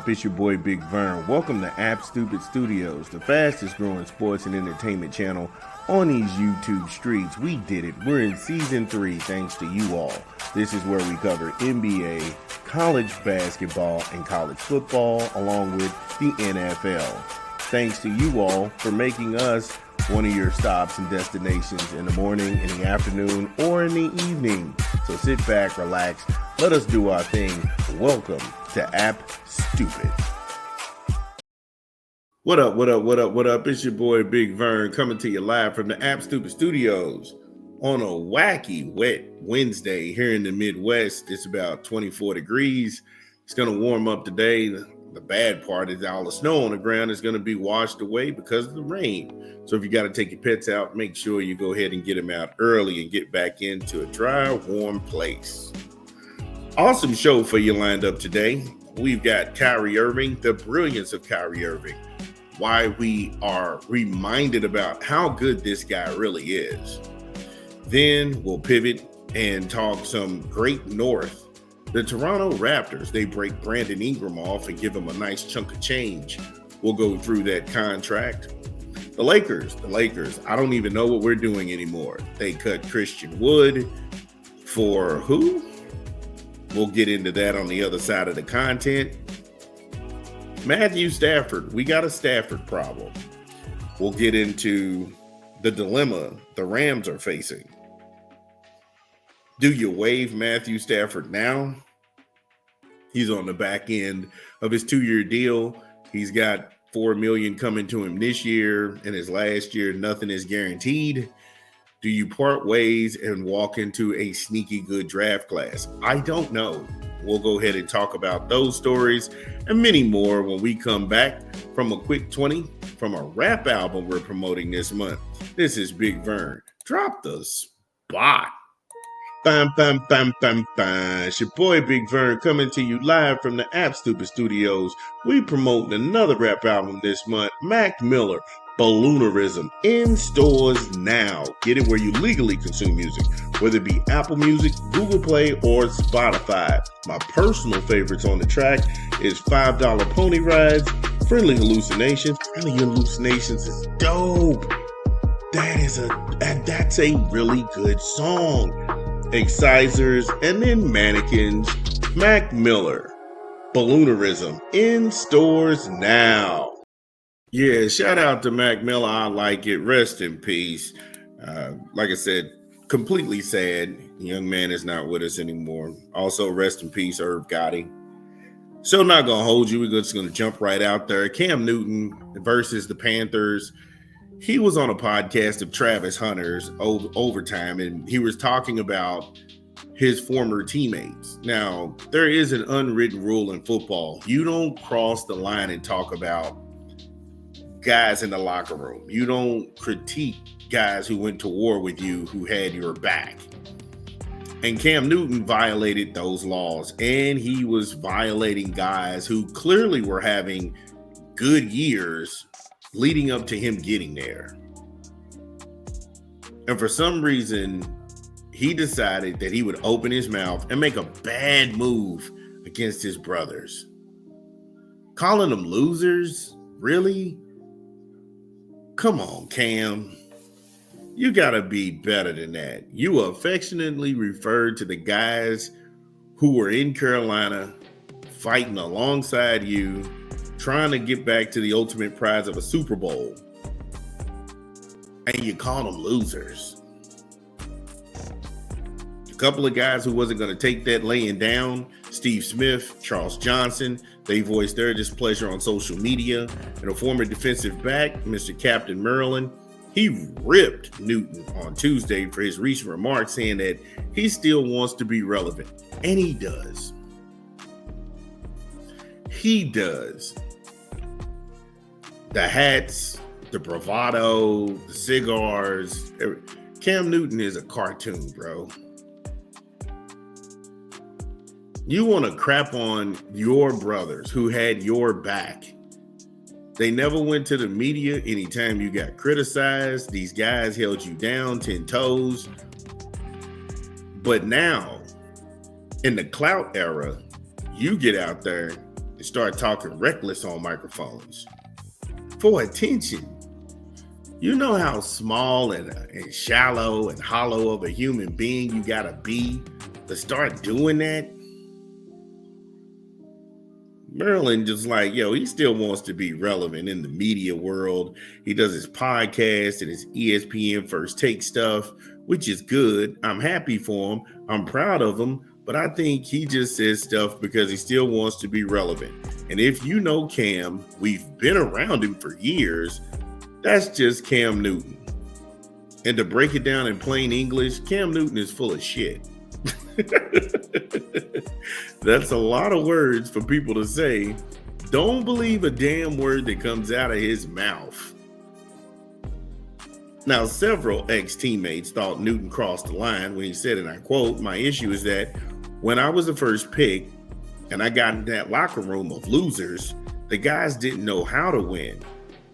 up? It's your boy Big Vern. Welcome to App Stupid Studios, the fastest growing sports and entertainment channel on these YouTube streets. We did it. We're in season 3 thanks to you all. This is where we cover NBA, college basketball, and college football, along with the NFL. Thanks to you all for making us one of your stops and destinations in the morning, in the afternoon, or in the evening. So sit back, relax, let us do our thing. Welcome to App Stupid. What up? It's your boy Big Vern coming to you live from the App Stupid Studios on a wacky wet Wednesday here in the Midwest. It's about 24 degrees. It's going to warm up today. The bad part is all the snow on the ground is going to be washed away because of the rain. So if you got to take your pets out, make sure you go ahead and get them out early and get back into a dry, warm place. Awesome show for you lined up today. We've got Kyrie Irving, the brilliance of Kyrie Irving, why we are reminded about how good this guy really is. Then we'll pivot and talk some Great North. The Toronto Raptors, they break Brandon Ingram off and give him a nice chunk of change. We'll go through that contract. The Lakers, I don't even know what we're doing anymore. They cut Christian Wood for who? We'll get into that on the other side of the content. Matthew Stafford, we got a Stafford problem. We'll get into the dilemma the Rams are facing. Do you waive Matthew Stafford now? He's on the back end of his 2-year deal. He's got $4 million coming to him this year, and his last year, nothing is guaranteed. Do you part ways and walk into a sneaky good draft class? I don't know. We'll go ahead and talk about those stories and many more when we come back from a quick 20 from a rap album we're promoting this month. This is Big Vern. Drop the spot. Bam, bam, bam, bam, bam. It's your boy Big Vern coming to you live from the App Stupid Studios. We promoting another rap album this month, Mac Miller, Balloonerism, in stores now. Get it where you legally consume music, whether it be Apple Music, Google Play, or Spotify. My personal favorites on the track is $5 Pony Rides, Friendly Hallucinations. Friendly Hallucinations is dope. That's a really good song. Excisors, and then Mannequins. Mac Miller, Balloonerism, in stores now. Yeah, shout out to Mac Miller. I like it. Rest in peace. Like I said, completely sad. The young man is not with us anymore. Also, rest in peace, Irv Gotti. So not going to hold you. We're just going to jump right out there. Cam Newton versus the Panthers. He was on a podcast of Travis Hunter's Overtime, and he was talking about his former teammates. Now, there is an unwritten rule in football. You don't cross the line and talk about guys in the locker room. You don't critique guys who went to war with you, who had your back. And Cam Newton violated those laws, and he was violating guys who clearly were having good years leading up to him getting there. And for some reason, he decided that he would open his mouth and make a bad move against his brothers. Calling them losers? Really? Come on, Cam. You gotta be better than that. You affectionately referred to the guys who were in Carolina fighting alongside you, trying to get back to the ultimate prize of a Super Bowl, and you call them losers. A couple of guys who wasn't going to take that laying down, Steve Smith, Charles Johnson, they voiced their displeasure on social media. And a former defensive back, Mr. Captain Maryland, he ripped Newton on Tuesday for his recent remarks, saying that he still wants to be relevant. And he does. He does. The hats, the bravado, the cigars. Cam Newton is a cartoon, bro. You want to crap on your brothers who had your back. They never went to the media anytime you got criticized. These guys held you down 10 toes. But now, in the clout era, you get out there and start talking reckless on microphones for attention. You know how small and shallow and hollow of a human being you gotta be to start doing that? Merlin just like, yo, he still wants to be relevant in the media world. He does his podcast and his ESPN First Take stuff, which is good. I'm happy for him. I'm proud of him. But I think he just says stuff because he still wants to be relevant. And if you know Cam, we've been around him for years. That's just Cam Newton. And to break it down in plain English, Cam Newton is full of shit. That's a lot of words for people to say. Don't believe a damn word that comes out of his mouth. Now, several ex-teammates thought Newton crossed the line when he said, and I quote, "My issue is that when I was the first pick and I got in that locker room of losers, the guys didn't know how to win.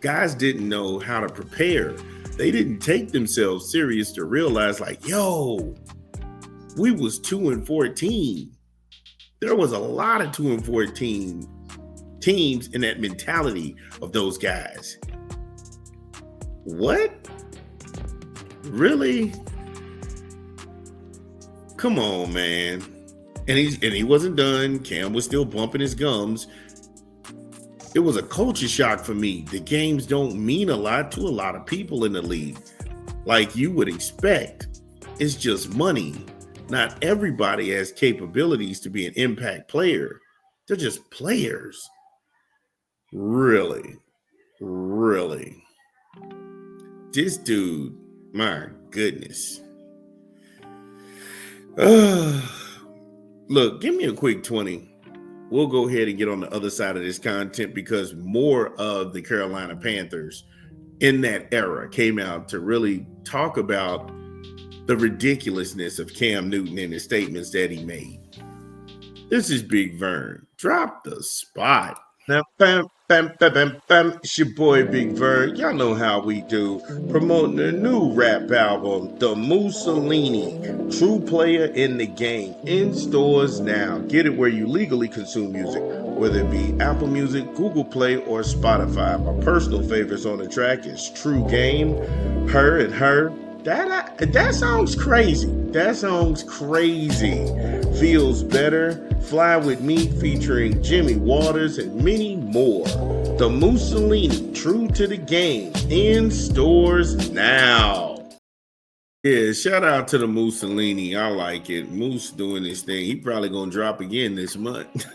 Guys didn't know how to prepare. They didn't take themselves serious to realize like, yo, we was 2-14. There was a lot of 2-14 teams in that mentality of those guys." What? Really? Come on, man. And he wasn't done. Cam was still bumping his gums. It was a culture shock for me. The games don't mean a lot to a lot of people in the league, like you would expect. It's just money. Not everybody has capabilities to be an impact player. They're just players. Really? Really? This dude, my goodness. Look, give me a quick 20. We'll go ahead and get on the other side of this content because more of the Carolina Panthers in that era came out to really talk about the ridiculousness of Cam Newton and his statements that he made. This is Big Vern. Drop the spot. Now, bam, bam, bam, bam, bam. It's your boy Big Vern. Y'all know how we do. Promoting a new rap album, The Mussolini, True Player in the Game, in stores now. Get it where you legally consume music, whether it be Apple Music, Google Play, or Spotify. My personal favorites on the track is True Game, Her and Her. That song's crazy. That song's crazy. Feels Better, Fly With Me featuring Jimmy Waters and many more. The Mussolini, True to the Game, in stores now. Yeah, shout out to the Mussolini. I like it. Moose doing this thing. He probably gonna drop again this month.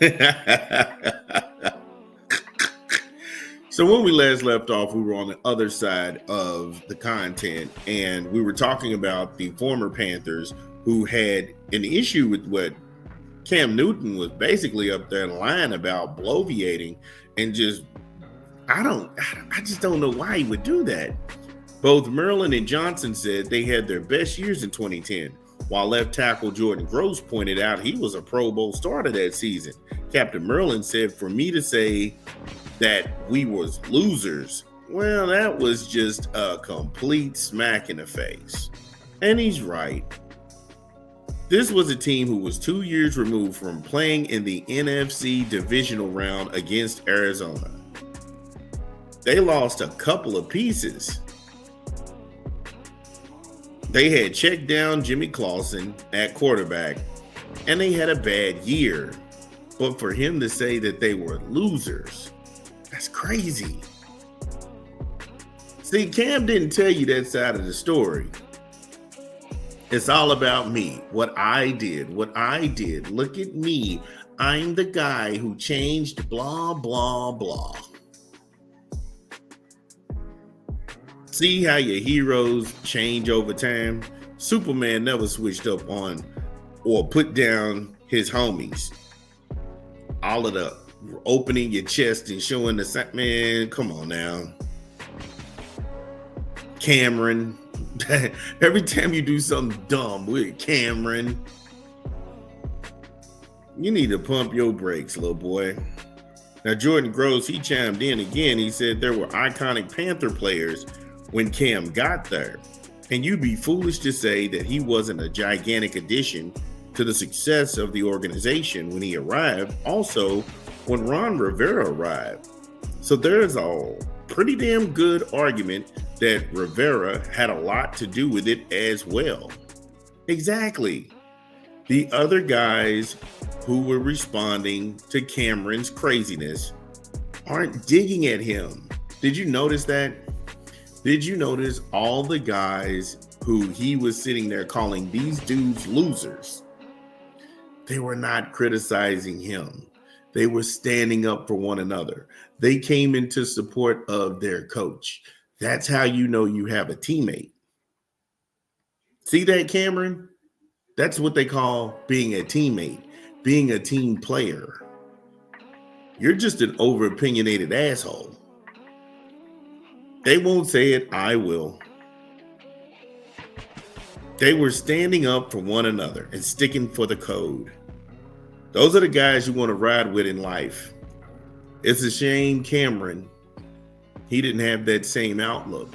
So when we last left off, we were on the other side of the content, and we were talking about the former Panthers who had an issue with what Cam Newton was basically up there lying about, bloviating, and just, I just don't know why he would do that. Both Merlin and Johnson said they had their best years in 2010, while left tackle Jordan Gross pointed out he was a Pro Bowl starter that season. Captain Merlin said, "For me to say that we was losers, well, that was just a complete smack in the face." And he's right. This was a team who was 2 years removed from playing in the NFC divisional round against Arizona. They lost a couple of pieces. They had checked down Jimmy Clausen at quarterback, and they had a bad year. But for him to say that they were losers, that's crazy. See, Cam didn't tell you that side of the story. It's all about me, what I did. Look at me. I'm the guy who changed blah, blah, blah. See how your heroes change over time? Superman never switched up on or put down his homies. All of the opening your chest and showing the side, man, come on now. Cameron, every time you do something dumb with Cameron, you need to pump your brakes, little boy. Now, Jordan Gross, he chimed in again. He said there were iconic Panther players when Cam got there, and you'd be foolish to say that he wasn't a gigantic addition to the success of the organization when he arrived. Also, when Ron Rivera arrived. So there's a pretty damn good argument that Rivera had a lot to do with it as well. Exactly. The other guys who were responding to Cameron's craziness aren't digging at him. Did you notice that? Did you notice all the guys who he was sitting there calling these dudes losers? They were not criticizing him. They were standing up for one another. They came into support of their coach. That's how you know you have a teammate. See that, Cameron? That's what they call being a teammate, being a team player. You're just an over-opinionated asshole. They won't say it, I will. They were standing up for one another and sticking for the code. Those are the guys you want to ride with in life. It's a shame Cameron, he didn't have that same outlook.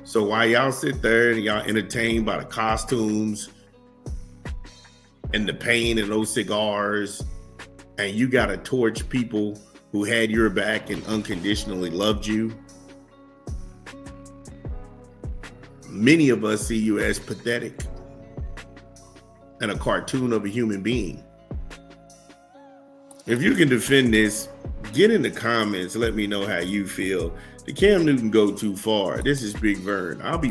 So while y'all sit there and y'all entertained by the costumes and the pain and those cigars, and you got to torch people who had your back and unconditionally loved you, many of us see you as pathetic and a cartoon of a human being. If you can defend this, get in the comments. Let me know how you feel. The Cam Newton go too far. This is Big Vern. I'll be